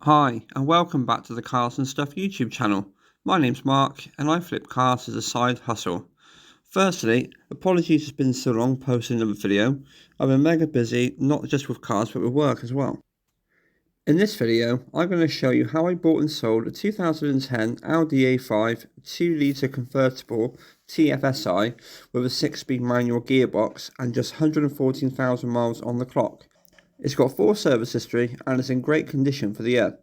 Hi, and welcome back to the Cars and Stuff YouTube channel. My name's Mark, and I flip cars as a side hustle. Firstly, apologies it's been so long posting another video. I've been mega busy, not just with cars but with work as well. In this video, I'm going to show you how I bought and sold a 2010 Audi A5 2-litre convertible TFSI with a 6-speed manual gearbox and just 114,000 miles on the clock. It's got full service history and is in great condition for the year.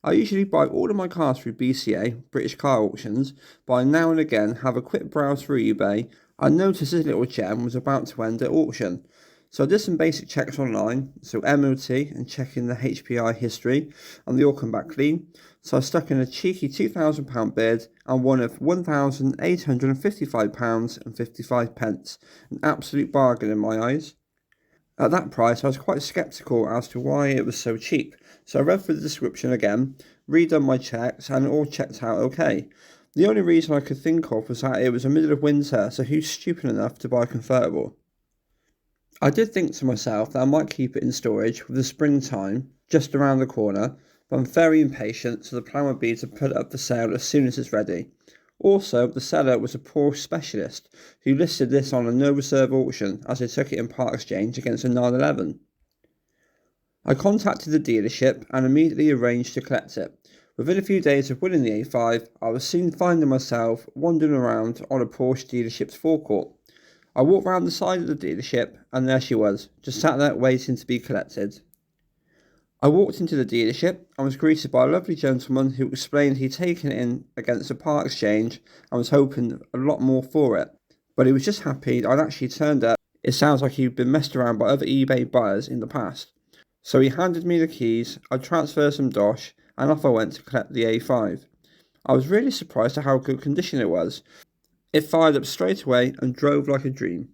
I usually buy all of my cars through BCA, British Car Auctions, but I now and again have a quick browse through eBay and noticed this little gem was about to end at auction. So I did some basic checks online, so MOT and checking the HPI history, and they all come back clean. So I stuck in a cheeky £2,000 bid and won of £1,855.55, an absolute bargain in my eyes. At that price, I was quite sceptical as to why it was so cheap, so I read through the description again, redone my checks, and it all checked out okay. The only reason I could think of was that it was the middle of winter, so who's stupid enough to buy a convertible? I did think to myself that I might keep it in storage with the springtime just around the corner, but I'm very impatient, so the plan would be to put it up for sale as soon as it's ready. Also, the seller was a Porsche specialist who listed this on a no reserve auction as they took it in part exchange against a 911. I contacted the dealership and immediately arranged to collect it. Within a few days of winning the A5, I was soon finding myself wandering around on a Porsche dealership's forecourt. I walked round the side of the dealership and there she was, just sat there waiting to be collected. I walked into the dealership and was greeted by a lovely gentleman who explained he'd taken it in against a part exchange and was hoping a lot more for it. But he was just happy I'd actually turned up. It sounds like he'd been messed around by other eBay buyers in the past. So he handed me the keys, I transferred some dosh, and off I went to collect the A5. I was really surprised at how good condition it was. It fired up straight away and drove like a dream.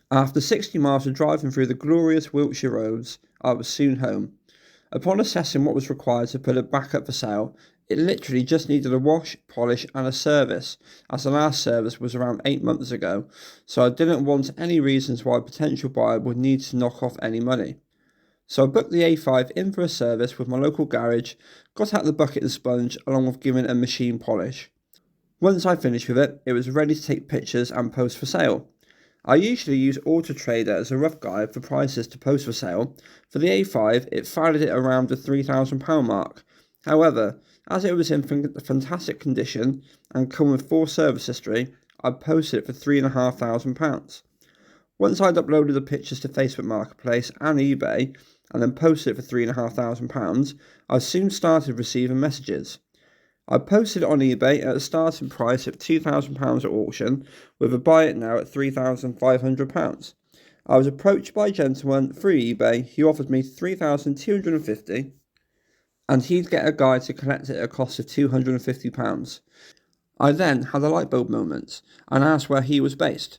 After 60 miles of driving through the glorious Wiltshire roads, I was soon home. Upon assessing what was required to put it back up for sale, it literally just needed a wash, polish and a service, as the last service was around 8 months ago, so I didn't want any reasons why a potential buyer would need to knock off any money. So I booked the A5 in for a service with my local garage, got out the bucket and sponge along with giving it a machine polish. Once I finished with it, it was ready to take pictures and post for sale. I usually use Auto Trader as a rough guide for prices to post for sale. For the A5, it valued it around the £3,000 mark. However, as it was in fantastic condition and come with full service history, I posted it for £3,500. Once I'd uploaded the pictures to Facebook Marketplace and eBay, and then posted it for £3,500, I soon started receiving messages. I posted it on eBay at a starting price of £2,000 at auction, with a buy it now at £3,500. I was approached by a gentleman through eBay who offered me £3,250 and he'd get a guy to collect it at a cost of £250. I then had a light bulb moment and asked where he was based.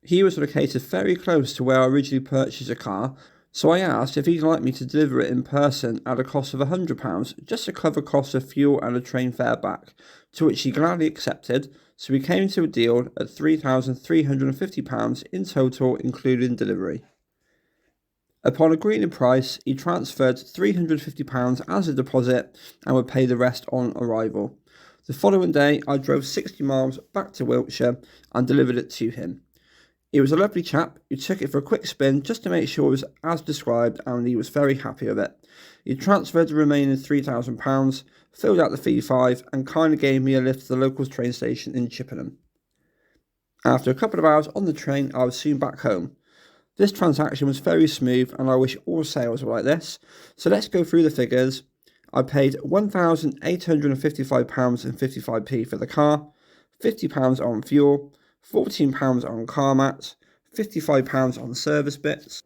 He was located very close to where I originally purchased a car, so I asked if he'd like me to deliver it in person at a cost of £100 just to cover costs of fuel and a train fare back, to which he gladly accepted, so we came to a deal at £3,350 in total including delivery. Upon agreeing a price, he transferred £350 as a deposit and would pay the rest on arrival. The following day I drove 60 miles back to Wiltshire and delivered it to him. He was a lovely chap who took it for a quick spin just to make sure it was as described, and he was very happy with it. He transferred the remaining £3,000, filled out the V5 and kindly gave me a lift to the local train station in Chippenham. After a couple of hours on the train, I was soon back home. This transaction was very smooth and I wish all sales were like this, so let's go through the figures. I paid £1,855.55 for the car, £50 on fuel, £14 on car mats, £55 on service bits,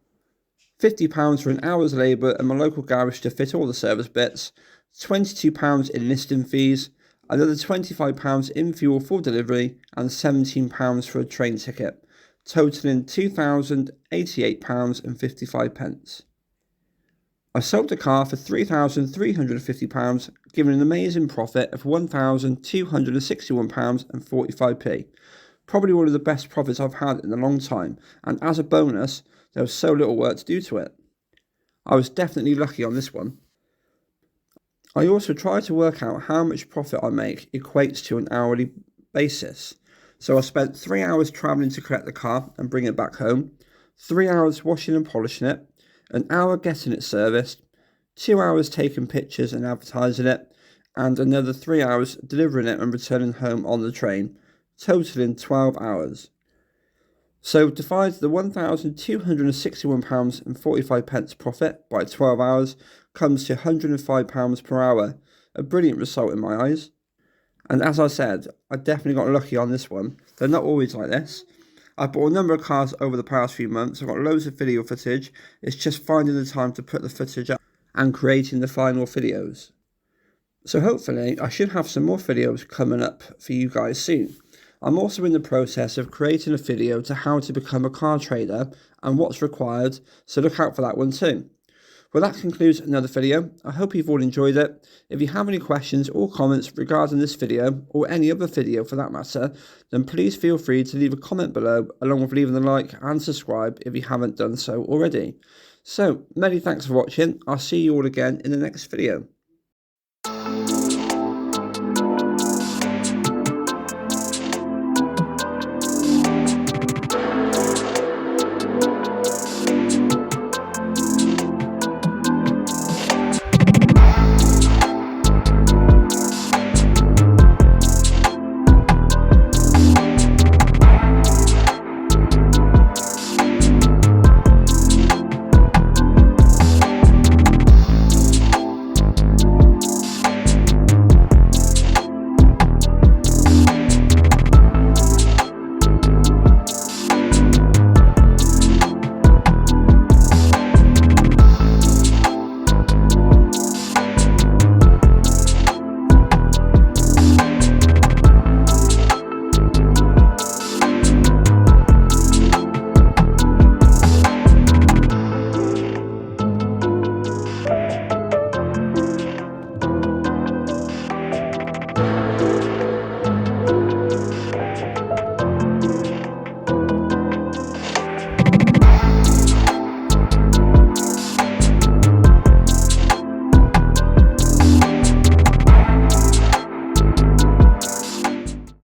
£50 for an hour's labour at my local garage to fit all the service bits, £22 in listing fees, another £25 in fuel for delivery, and £17 for a train ticket, totalling £2,088.55. I sold the car for £3,350, giving an amazing profit of £1,261.45. Probably one of the best profits I've had in a long time, and as a bonus, there was so little work to do to it. I was definitely lucky on this one. I also try to work out how much profit I make equates to an hourly basis. So I spent 3 hours travelling to collect the car and bring it back home, 3 hours washing and polishing it, an hour getting it serviced, 2 hours taking pictures and advertising it, and another 3 hours delivering it and returning home on the train, totaling 12 hours. So divide the £1,261.45 profit by 12 hours comes to £105 per hour, a brilliant result in my eyes. And as I said, I definitely got lucky on this one. They're not always like this. I've bought a number of cars over the past few months. I've got loads of video footage. It's just finding the time to put the footage up and creating the final videos. So hopefully I should have some more videos coming up for you guys soon. I'm also in the process of creating a video to how to become a car trader and what's required, so look out for that one too. Well, that concludes another video. I hope you've all enjoyed it. If you have any questions or comments regarding this video, or any other video for that matter, then please feel free to leave a comment below, along with leaving a like and subscribe if you haven't done so already. So, many thanks for watching. I'll see you all again in the next video.